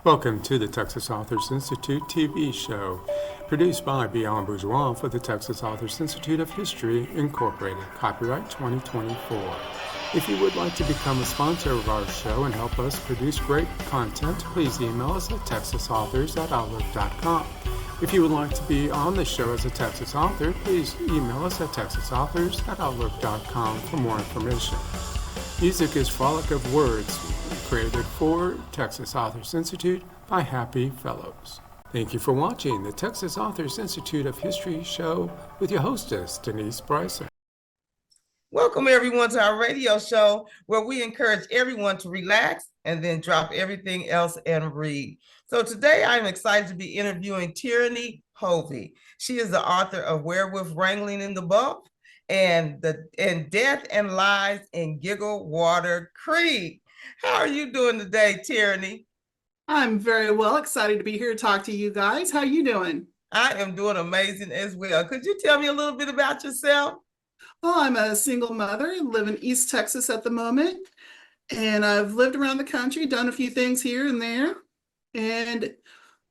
Welcome to the Texas Authors Institute TV show, produced by Beyond Bourgeois for the Texas Authors Institute of History, Incorporated, copyright 2024. If you would like to become a sponsor of our show and help us produce great content, please email us at texasauthors@outlook.com. If you would like to be on the show as a Texas author, please email us at texasauthors@outlook.com for more information. Music is Frolic of Words, created for Texas Authors Institute by Happy Fellows. Thank you for watching the Texas Authors Institute of History show with your hostess, Denis Bryson. Welcome everyone to our radio show where we encourage everyone to relax and then drop everything else and read. So today I'm excited to be interviewing Tyranny Hovey. She is the author of Werewolf Wrangling in the Bump and Death and Lies in Giggle Water Creek. How are you doing today, Tyranny? I'm very well, excited to be here to talk to you guys. How are you doing? I am doing amazing as well. Could you tell me a little bit about yourself? Well, I'm a single mother, live in East Texas at the moment, and I've lived around the country, done a few things here and there. And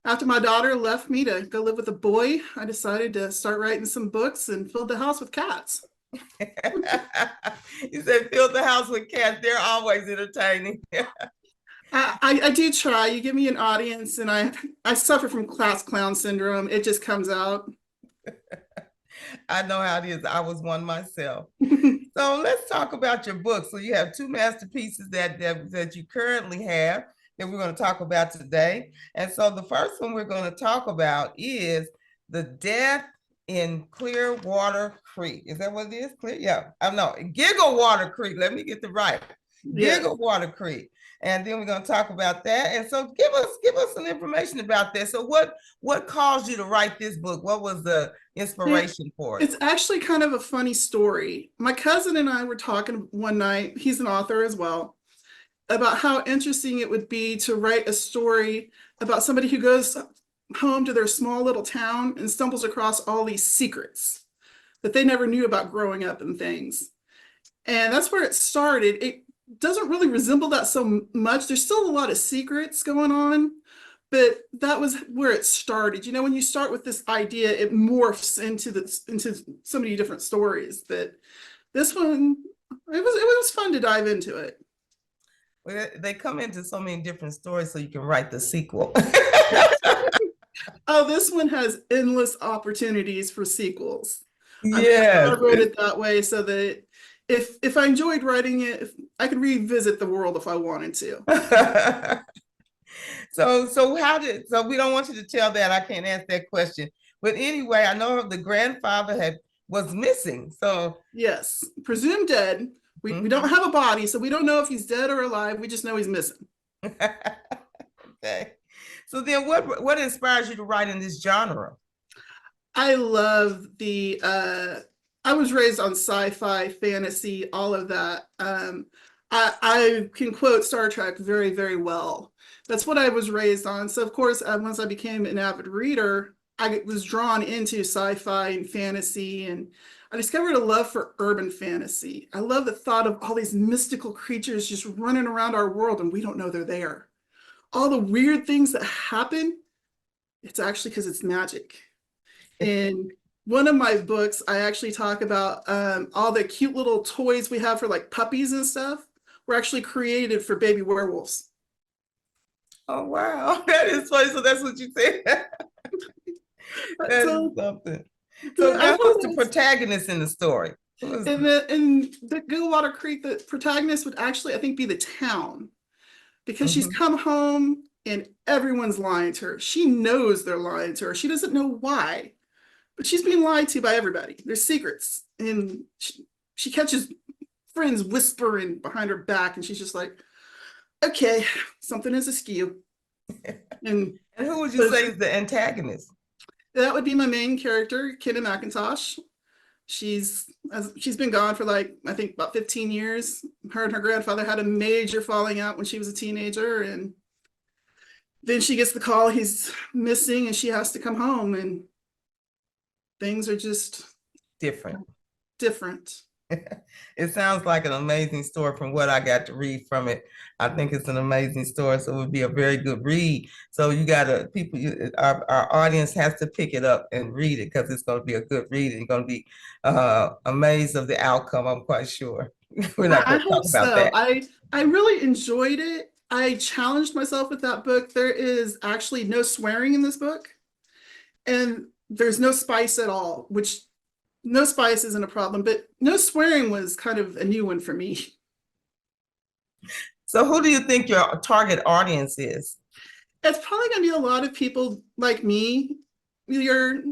after my daughter left me to go live with a boy, I decided to start writing some books and filled the house with cats. You said fill the house with cats. They're always entertaining. I do try. You give me an audience, and I suffer from class clown syndrome. It just comes out. I know how it is. I was one myself. So let's talk about your book. So you have two masterpieces that you currently have that we're going to talk about today. And so the first one we're going to talk about is The Death in Clearwater Creek. Is that what it is? Clear? Yeah. I know. Giggle Water Creek. Let me get it right. Giggle Water Creek. And then we're going to talk about that. And so give us some information about that. So what caused you to write this book? What was the inspiration for it? It's actually kind of a funny story. My cousin and I were talking one night, he's an author as well, about how interesting it would be to write a story about somebody who goes home to their small little town and stumbles across all these secrets that they never knew about growing up and things. And that's where it started. It doesn't really resemble that so much. There's still a lot of secrets going on, but that was where it started. You know, when you start with this idea, it morphs into so many different stories. But this one, it was fun to dive into it. Well, they come into so many different stories, so you can write the sequel. Oh, this one has endless opportunities for sequels. Yeah, I wrote it that way so that if I enjoyed writing it, I could revisit the world if I wanted to. So we don't want you to tell that. I can't ask that question. But anyway, I know the grandfather was missing. So yes, presumed dead. We don't have a body, so we don't know if he's dead or alive. We just know he's missing. Okay. So then what inspires you to write in this genre? I love I was raised on sci-fi, fantasy, all of that. I can quote Star Trek very, very well. That's what I was raised on. So of course, once I became an avid reader, I was drawn into sci-fi and fantasy, and I discovered a love for urban fantasy. I love the thought of all these mystical creatures just running around our world and we don't know they're there. All the weird things that happen, it's actually because it's magic. And one of my books, I actually talk about all the cute little toys we have for like puppies and stuff were actually created for baby werewolves. Oh, wow. That is funny. So that's what you said. That is something. So that was the protagonist in the story. In the Giggle Water Creek, the protagonist would actually, I think, be the town, because she's come home and everyone's lying to her. She knows they're lying to her. She doesn't know why, but she's being lied to by everybody. There's secrets. And she catches friends whispering behind her back, and she's just like, okay, something is askew. And who would you say is the antagonist? That would be my main character, Kenna McIntosh. She's been gone for like, I think about 15 years. Her and her grandfather had a major falling out when she was a teenager, and then she gets the call he's missing and she has to come home, and things are just different. It sounds like an amazing story from what I got to read from it. I think it's an amazing story, so it would be a very good read. So you gotta people, our audience has to pick it up and read it because it's going to be a good read and you're going to be amazed of the outcome. I'm quite sure. We're not I going to hope talk about so. that. I really enjoyed it. I challenged myself with that book. There is actually no swearing in this book, and there's no spice at all, which no spice isn't a problem, but no swearing was kind of a new one for me. So who do you think your target audience is? It's probably going to be a lot of people like me. You're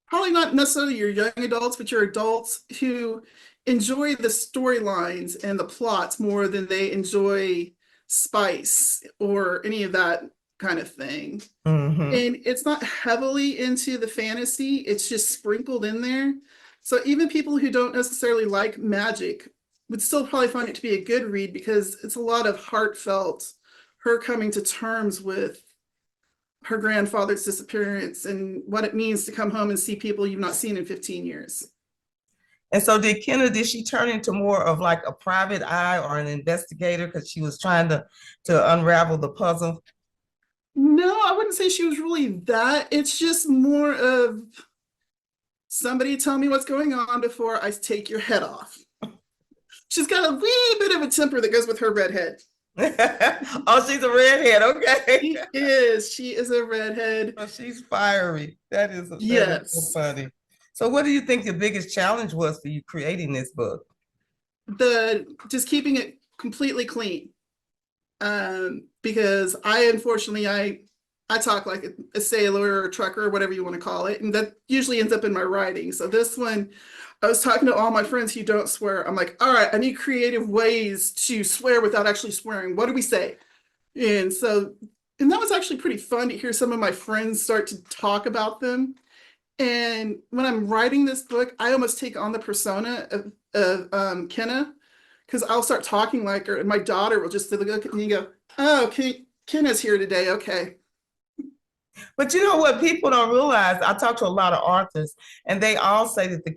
probably not necessarily your young adults, but your adults who enjoy the storylines and the plots more than they enjoy spice or any of that kind of thing. And it's not heavily into the fantasy, it's just sprinkled in there. So even people who don't necessarily like magic would still probably find it to be a good read because it's a lot of heartfelt, her coming to terms with her grandfather's disappearance and what it means to come home and see people you've not seen in 15 years. And so did she turn into more of like a private eye or an investigator because she was trying to unravel the puzzle? No, I wouldn't say she was really that. It's just more of somebody tell me what's going on before I take your head off. She's got a wee bit of a temper that goes with her redhead. Oh, she's a redhead. Okay. She is a redhead. Oh, she's fiery. That is so Yes. funny. So what do you think the biggest challenge was for you creating this book? Just keeping it completely clean. Because unfortunately I talk like a sailor or a trucker or whatever you want to call it, and that usually ends up in my writing. So this one, I was talking to all my friends who don't swear. I'm like, all right, I need creative ways to swear without actually swearing. What do we say? And that was actually pretty fun to hear some of my friends start to talk about them. And when I'm writing this book, I almost take on the persona of Kenna, because I'll start talking like her, and my daughter will just look at me and go, "Oh, Kenna's here today. Okay." But you know what people don't realize, I talk to a lot of authors and they all say that the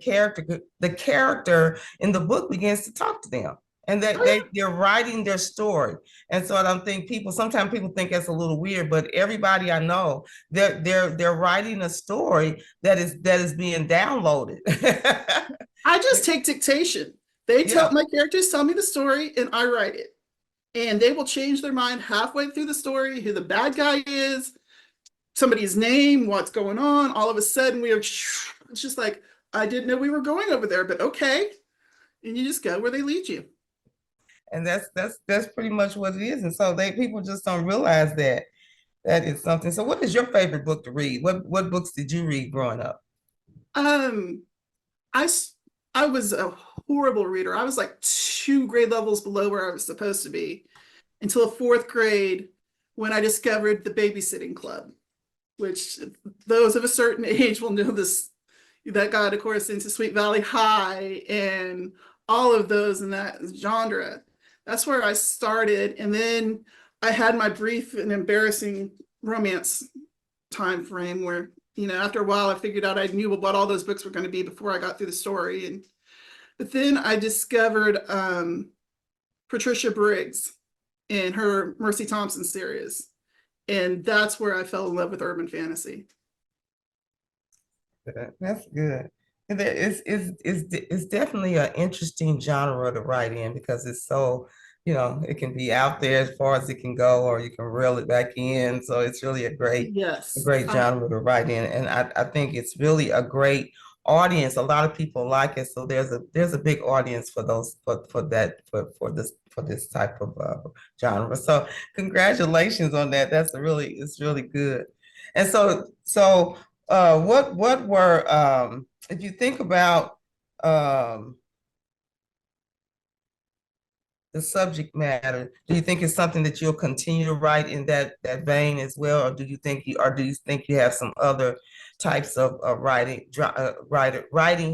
character in the book begins to talk to them and that they're writing their story. And so I don't think sometimes people think that's a little weird, but everybody I know, they're writing a story that is being downloaded. I just take dictation. My characters tell me the story and I write it. And they will change their mind halfway through the story, who the bad guy is, somebody's name, what's going on. All of a sudden it's just like, I didn't know we were going over there, but okay. And you just go where they lead you. And that's pretty much what it is. And so people just don't realize that is something. So what is your favorite book to read? What books did you read growing up? I was a horrible reader. I was like 2 grade levels below where I was supposed to be until 4th grade when I discovered the Babysitting Club, which those of a certain age will know this. That got, of course, into Sweet Valley High and all of those in that genre. That's where I started. And then I had my brief and embarrassing romance time frame where, after a while I figured out I knew what all those books were going to be before I got through the story. But then I discovered Patricia Briggs in her Mercy Thompson series. And that's where I fell in love with urban fantasy. That's good. It's definitely an interesting genre to write in because it's so, it can be out there as far as it can go, or you can reel it back in. So it's really a great genre to write in. And I think it's really a great audience. A lot of people like it. So there's a big audience for this type of genre. So congratulations on that. It's really good. And so what were if you think about the subject matter, do you think it's something that you'll continue to write in that vein as well, or do you think you have some other types of writing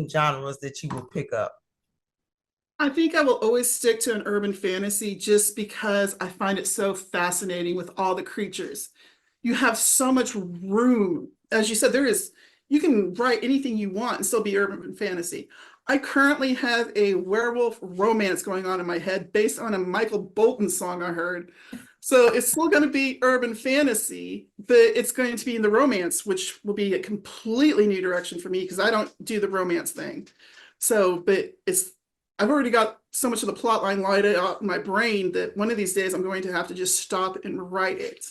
genres that you will pick up? I think I will always stick to an urban fantasy just because I find it so fascinating with all the creatures. You have so much room. As you said, you can write anything you want and still be urban fantasy. I currently have a werewolf romance going on in my head based on a Michael Bolton song I heard. So it's still going to be urban fantasy, but it's going to be in the romance, which will be a completely new direction for me because I don't do the romance thing. So, but I've already got so much of the plot line lined out in my brain that one of these days I'm going to have to just stop and write it.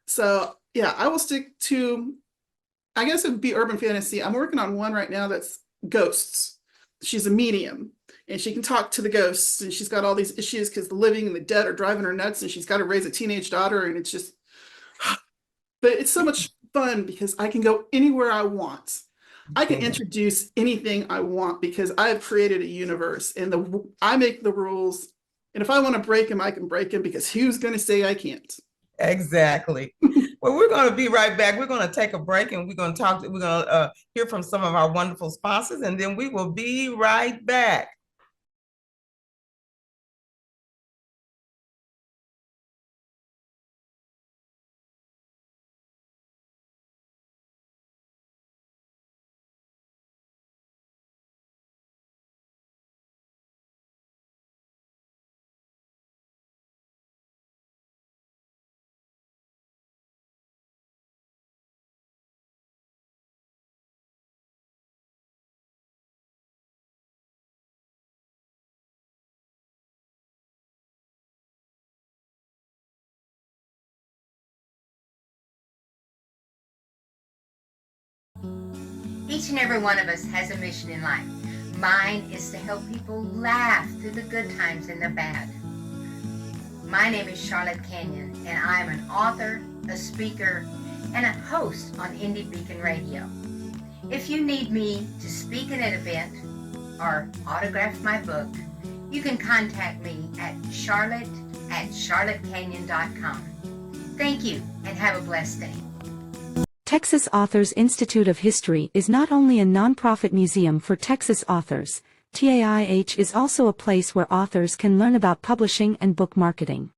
So yeah, I will stick to, I guess it would be urban fantasy. I'm working on one right now that's ghosts. She's a medium and she can talk to the ghosts, and she's got all these issues because the living and the dead are driving her nuts, and she's got to raise a teenage daughter, and it's just, but it's so much fun because I can go anywhere I want. I can introduce anything I want because I've created a universe, and I make the rules. And if I want to break them, I can break them because who's going to say I can't? Exactly. Well, we're going to be right back. We're going to take a break, and we're going to hear from some of our wonderful sponsors, and then we will be right back. Each and every one of us has a mission in life. Mine is to help people laugh through the good times and the bad. My name is Charlotte Canyon, and I am an author, a speaker, and a host on Indie Beacon Radio. If you need me to speak at an event or autograph my book, you can contact me at charlotte@charlottecanyon.com. Thank you, and have a blessed day. Texas Authors Institute of History is not only a nonprofit museum for Texas authors, TAIH is also a place where authors can learn about publishing and book marketing.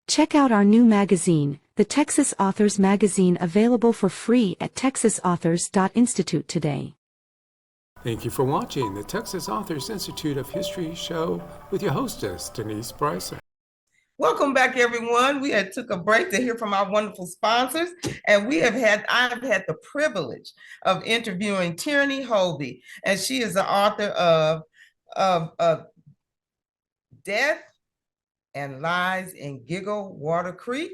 Check out our new magazine, the Texas Authors Magazine, available for free at texasauthors.institute today. Thank you for watching the Texas Authors Institute of History show with your hostess, Denis Bryson. Welcome back, everyone. We had took a break to hear from our wonderful sponsors, and I've had the privilege of interviewing Tyranny Hovey, and she is the author of Death and Lies in Giggle Water Creek,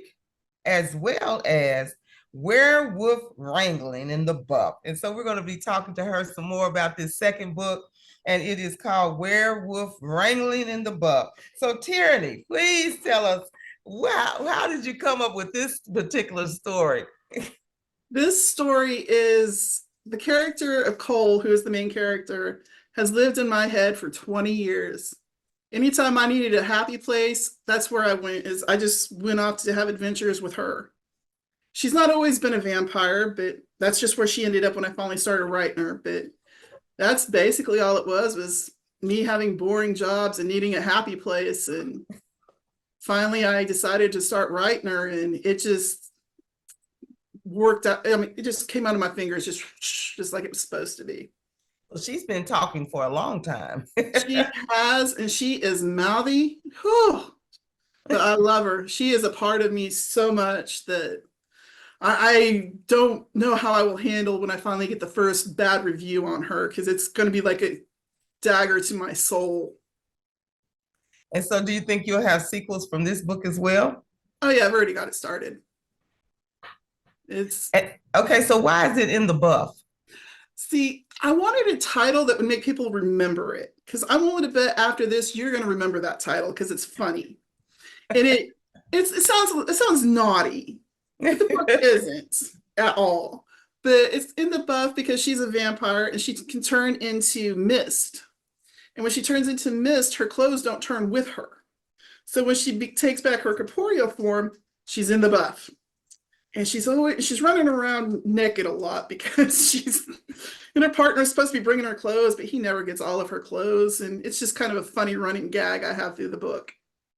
as well as Werewolf Wrangling in the Buff. And so we're going to be talking to her some more about this second book, and it is called Werewolf Wrangling in the Buff. So Tyranny, please tell us, how did you come up with this particular story? This story is the character of Cole, who is the main character, has lived in my head for 20 years. Anytime I needed a happy place, that's where I went. I just went off to have adventures with her. She's not always been a vampire, but that's just where she ended up when I finally started writing her. But that's basically all it was me having boring jobs and needing a happy place. And finally I decided to start writing her, and it just worked out. I mean, it just came out of my fingers just like it was supposed to be. Well, she's been talking for a long time. She has, and she is mouthy. Whew. But I love her. She is a part of me so much that I don't know how I will handle when I finally get the first bad review on her, because it's going to be like a dagger to my soul. And so do you think you'll have sequels from this book as well? Oh yeah, I've already got it started. Okay, so why is it in the Buff? See, I wanted a title that would make people remember it, because I'm willing to bet after this you're going to remember that title because it's funny. And it sounds naughty. The book isn't at all, but it's in the Buff because she's a vampire and she can turn into mist. And when she turns into mist, her clothes don't turn with her. So when she takes back her corporeal form, she's in the Buff. And she's running around naked a lot because and her partner's supposed to be bringing her clothes, but he never gets all of her clothes. And it's just kind of a funny running gag I have through the book.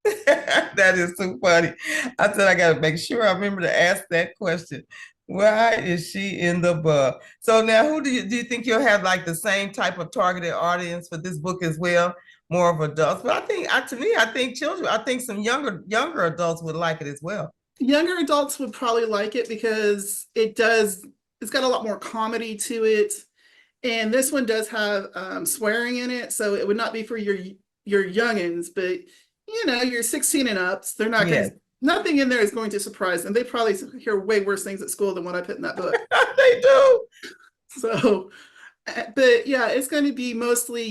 That is so funny. I said I got to make sure I remember to ask that question. Why is she in the book? So now, who do you think you'll have like the same type of targeted audience for this book as well? More of adults, but I think, to me, I think children. I think some younger adults would like it as well. Younger adults would probably like it because it's got a lot more comedy to it. And this one does have swearing in it, so it would not be for your youngins, but you're 16 and ups. They're not Yes. going. Nothing in there is going to surprise them. They probably hear way worse things at school than what I put in that book. They do. So, but yeah, it's going to be mostly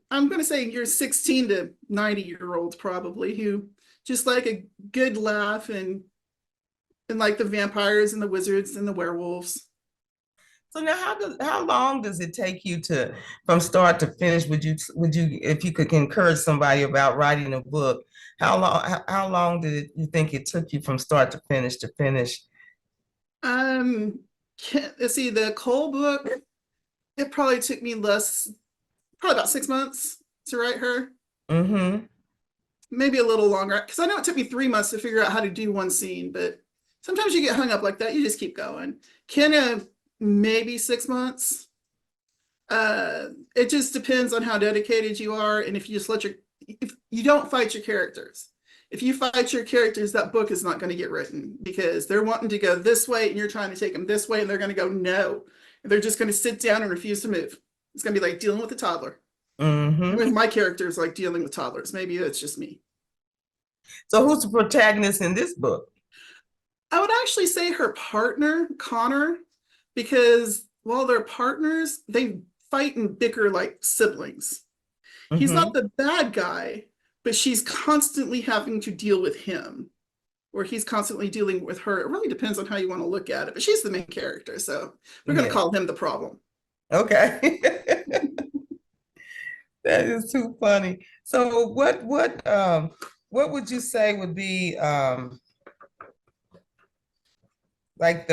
I'm going to say your 16 to 90-year-olds probably, who just like a good laugh and like the vampires and the wizards and the werewolves. So now, how long does it take you from start to finish? Would you, if you could encourage somebody about writing a book, how long did you think it took you from start to finish Let's see, the Cole book, it probably took me probably about 6 months to write her. Mm-hmm. Maybe a little longer, because I know it took me 3 months to figure out how to do one scene, but sometimes you get hung up like that. You just keep going. Kenna, maybe 6 months. It just depends on how dedicated you are, and if you just if you don't fight your characters. If you fight your characters, that book is not going to get written because they're wanting to go this way and you're trying to take them this way, and they're going to go no. And they're just going to sit down and refuse to move. It's going to be like dealing with a toddler. Mm-hmm. With my characters, like dealing with toddlers. Maybe it's just me. So who's the protagonist in this book? I would actually say her partner, Connor, because while they're partners, they fight and bicker like siblings. Mm-hmm. He's not the bad guy, but she's constantly having to deal with him, or he's constantly dealing with her. It really depends on how you want to look at it, but she's the main character, so we're going to call him the problem. Okay. That is too funny. So what would you say would be like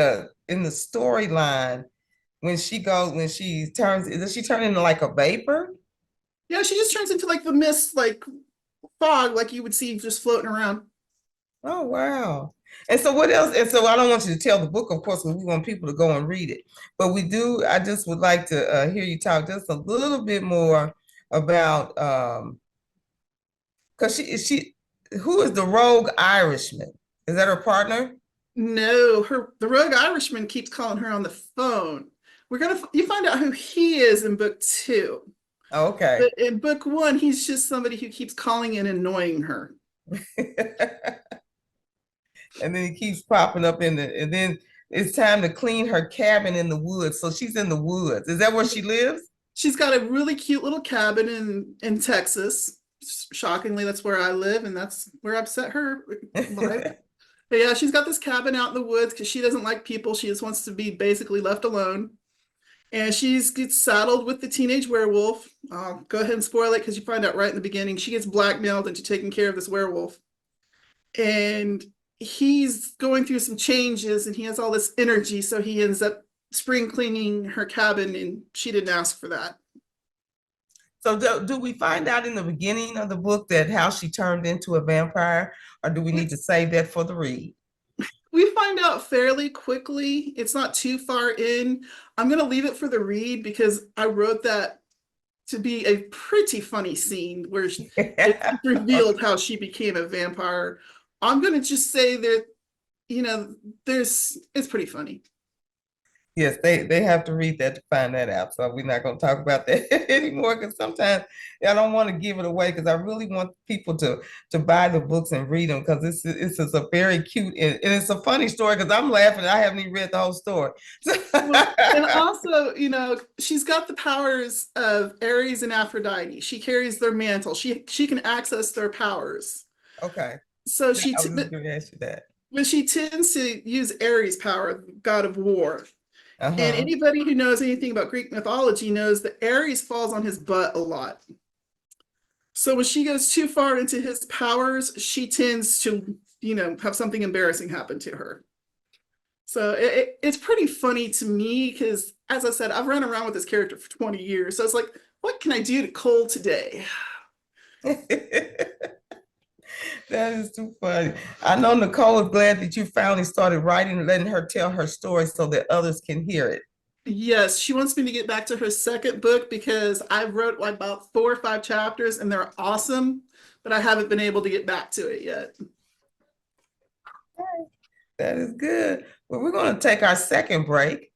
in the storyline when she turns, does she turn into like a vapor? Yeah, she just turns into like the mist, like fog, like you would see just floating around. Oh, wow. And so what else? And so I don't want you to tell the book, of course, because we want people to go and read it. But I just would like to hear you talk just a little bit more about, because who is the rogue Irishman? Is that her partner? No, the rogue Irishman keeps calling her on the phone. You find out who he is in book 2. Okay. But in book 1, he's just somebody who keeps calling and annoying her. And then he keeps popping up and then it's time to clean her cabin in the woods. So she's in the woods. Is that where she lives? She's got a really cute little cabin in Texas. Shockingly, that's where I live, and that's where I've set her life. But yeah, she's got this cabin out in the woods because she doesn't like people. She just wants to be basically left alone. And she gets saddled with the teenage werewolf. I'll go ahead and spoil it because you find out right in the beginning. She gets blackmailed into taking care of this werewolf. And he's going through some changes and he has all this energy. So he ends up spring cleaning her cabin, and she didn't ask for that. So do we find out in the beginning of the book that how she turned into a vampire, or do we need to save that for the read? We find out fairly quickly. It's not too far in. I'm going to leave it for the read because I wrote that to be a pretty funny scene where it revealed how she became a vampire. I'm going to just say that, it's pretty funny. Yes, they have to read that to find that out. So we're not going to talk about that anymore because sometimes I don't want to give it away because I really want people to buy the books and read them because it's a very cute and it's a funny story because I'm laughing. I haven't even read the whole story. Well, and also, she's got the powers of Ares and Aphrodite. She carries their mantle. She can access their powers. Okay. So I was just going to ask you that. But she tends to use Ares' power, god of war. And anybody who knows anything about Greek mythology knows that Ares falls on his butt a lot. So when she goes too far into his powers, she tends to, have something embarrassing happen to her. So it's pretty funny to me because, as I said, I've run around with this character for 20 years. So it's like, what can I do to Cole today? That is too funny. I know Nicole is glad that you finally started writing and letting her tell her story so that others can hear it. Yes, she wants me to get back to her second book because I wrote like about 4 or 5 chapters and they're awesome, but I haven't been able to get back to it yet. That is good. Well, we're going to take our second break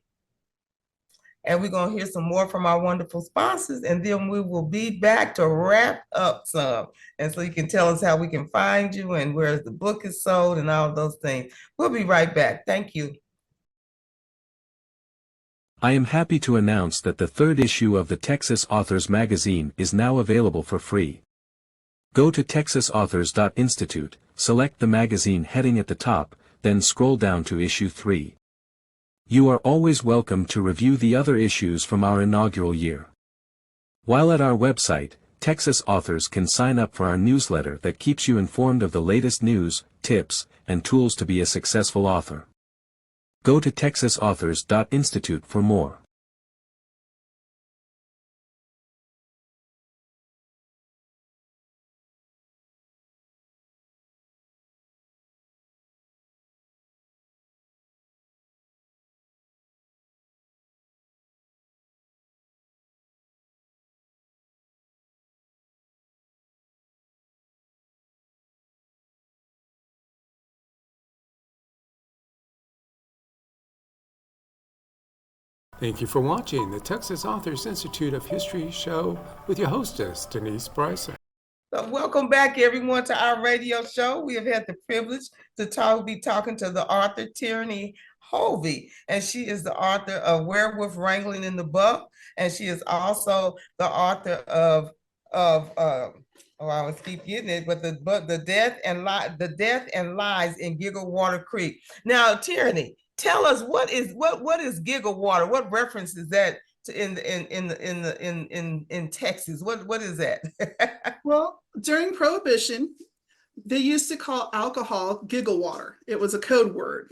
and we're going to hear some more from our wonderful sponsors, and then we will be back to wrap up some. And so you can tell us how we can find you and where the book is sold and all of those things. We'll be right back. Thank you. I am happy to announce that the third issue of the Texas Authors magazine is now available for free. Go to texasauthors.institute, select the magazine heading at the top, then scroll down to issue 3. You are always welcome to review the other issues from our inaugural year. While at our website, Texas Authors can sign up for our newsletter that keeps you informed of the latest news, tips, and tools to be a successful author. Go to texasauthors.institute for more. Thank you for watching the Texas Authors Institute of History show with your hostess, Denis Bryson. So welcome back, everyone, to our radio show. We have had the privilege to be talking to the author, Tyranny Hovey, and she is the author of Werewolf Wrangling in the Buck, and she is also the author of I always keep getting it, but the death and lies in Giggle Water Creek. Now, Tyranny, tell us what is Giggle Water? What reference is that to in Texas? What is that? Well, during Prohibition, they used to call alcohol giggle water. It was a code word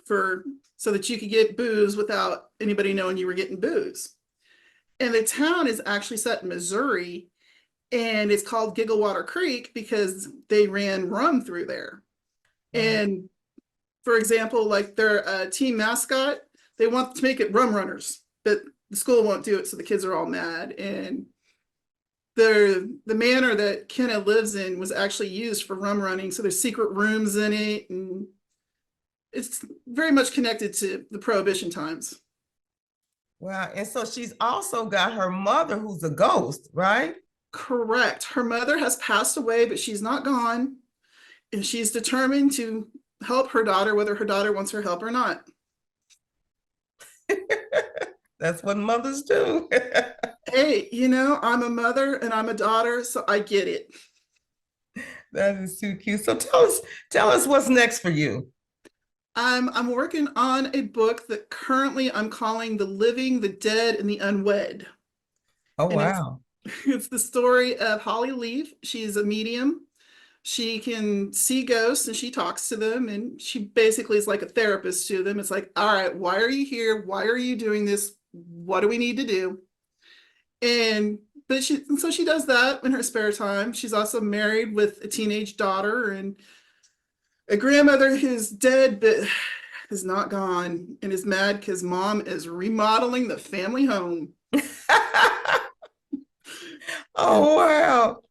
so that you could get booze without anybody knowing you were getting booze. And the town is actually set in Missouri, and it's called Giggle Water Creek because they ran rum through there. And for example, like their team mascot, they want to make it rum runners, but the school won't do it, so the kids are all mad. And the manor that Kenna lives in was actually used for rum running, so there's secret rooms in it, and it's very much connected to the Prohibition times. Wow, and so she's also got her mother who's a ghost, right? Correct. Her mother has passed away, but she's not gone, and she's determined to help her daughter, whether her daughter wants her help or not. That's what mothers do. Hey, I'm a mother and I'm a daughter, so I get it. That is too cute. So tell us what's next for you. I'm working on a book that currently I'm calling The Living, the Dead, and the Unwed. Oh, and wow. It's the story of Holly Leaf. She's a medium. She can see ghosts and she talks to them, and she basically is like a therapist to them. It's like, all right, why are you here? Why are you doing this? What do we need to do? So she does that in her spare time. She's also married with a teenage daughter and a grandmother who's dead but is not gone and is mad because mom is remodeling the family home. Oh, wow.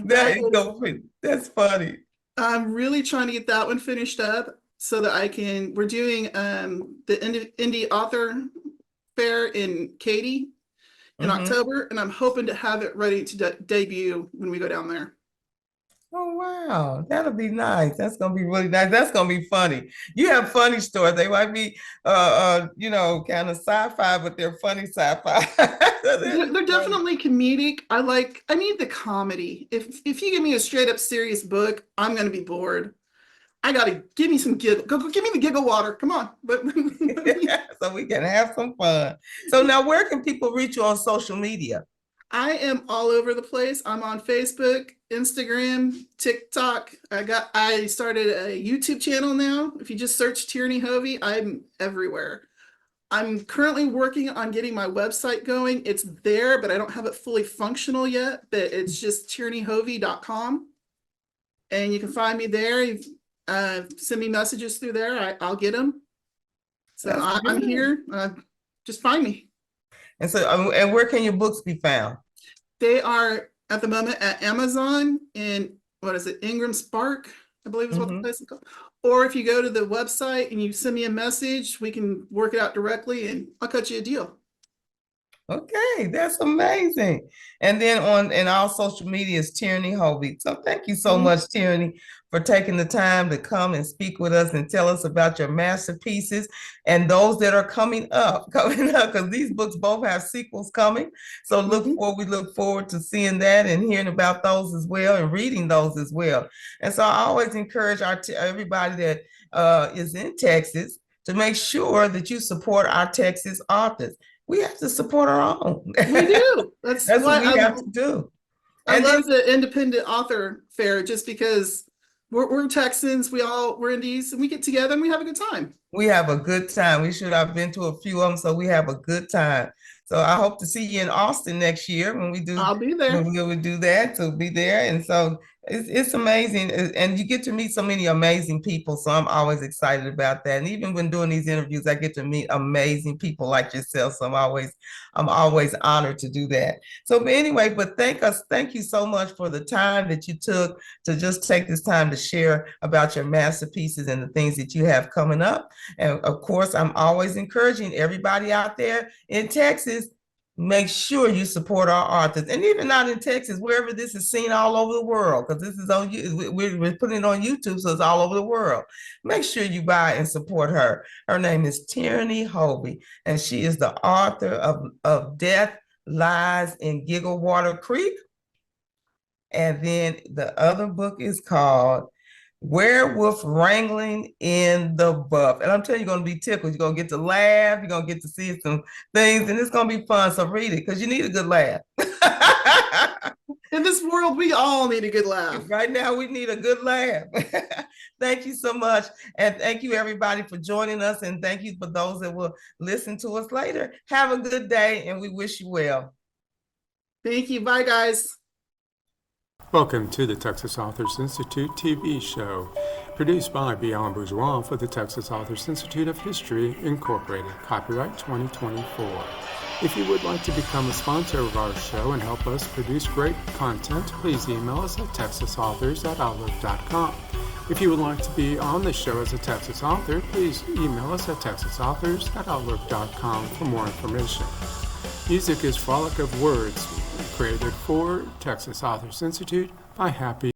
That's funny. I'm really trying to get that one finished up so that we're doing the Indie Author Fair in Katy in October, and I'm hoping to have it ready to debut when we go down there. Oh, wow. That'll be nice. That's going to be really nice. That's going to be funny. You have funny stories. They might be, kind of sci-fi, but they're funny sci-fi. They're definitely comedic. I need the comedy. If you give me a straight up serious book, I'm going to be bored. I got to give me some giggle. Go give me the giggle water. Come on. So we can have some fun. So now where can people reach you on social media? I am all over the place. I'm on Facebook, Instagram, TikTok. I started a YouTube channel now. If you just search Tyranny Hovey, I'm everywhere. I'm currently working on getting my website going. It's there, but I don't have it fully functional yet, but it's just tyrannyhovey.com. and you can find me there. Send me messages through there. I'll get them. So I'm here. Just find me. And so, and where can your books be found? They are at the moment at Amazon and what is it, Ingram Spark, I believe is what the place is called. Or if you go to the website and you send me a message, we can work it out directly and I'll cut you a deal. Okay, that's amazing. And then in all social media is Tyranny Hovey. So thank you so much, Tyranny, for taking the time to come and speak with us and tell us about your masterpieces and those that are coming up, because these books both have sequels coming. So we look forward to seeing that and hearing about those as well and reading those as well. And so I always encourage everybody that is in Texas to make sure that you support our Texas authors. We have to support our own. We do. That's what we have to do. I love the independent author fair just because we're Texans, we're Indies, and we get together and we have a good time. We have a good time. We should have been to a few of them, so we have a good time. So I hope to see you in Austin next year when we do. I'll be there. When we will do that, so be there. And so it's amazing, and you get to meet so many amazing people. So I'm always excited about that. And even when doing these interviews, I get to meet amazing people like yourself. So I'm always honored to do that. So but anyway, but thank you so much for the time that you took to just take this time to share about your masterpieces and the things that you have coming up. And of course, I'm always encouraging everybody out there in Texas, make sure you support our authors. And even not in Texas, wherever this is seen all over the world, because this is on you, we're putting it on YouTube, so it's all over the world. Make sure you buy and support her. Her name is Tyranny Hovey, and she is the author of Death Lies in Gigglewater Creek. And then the other book is called Werewolf Wrangling in the Buff. And I'm telling you, you're going to be tickled. You're going to get to laugh. You're going to get to see some things, and it's going to be fun. So read it because you need a good laugh. In this world, we all need a good laugh. Right now, we need a good laugh. Thank you so much. And thank you, everybody, for joining us. And thank you for those that will listen to us later. Have a good day, and we wish you well. Thank you. Bye, guys. Welcome to the Texas Authors Institute TV show, produced by Beyond Bourgeois for the Texas Authors Institute of History, Incorporated, copyright 2024. If you would like to become a sponsor of our show and help us produce great content, please email us at texasauthors@outlook.com. If you would like to be on the show as a Texas author, please email us at texasauthors@outlook.com for more information. Music is Frolic of Words, created for Texas Authors Institute by Happy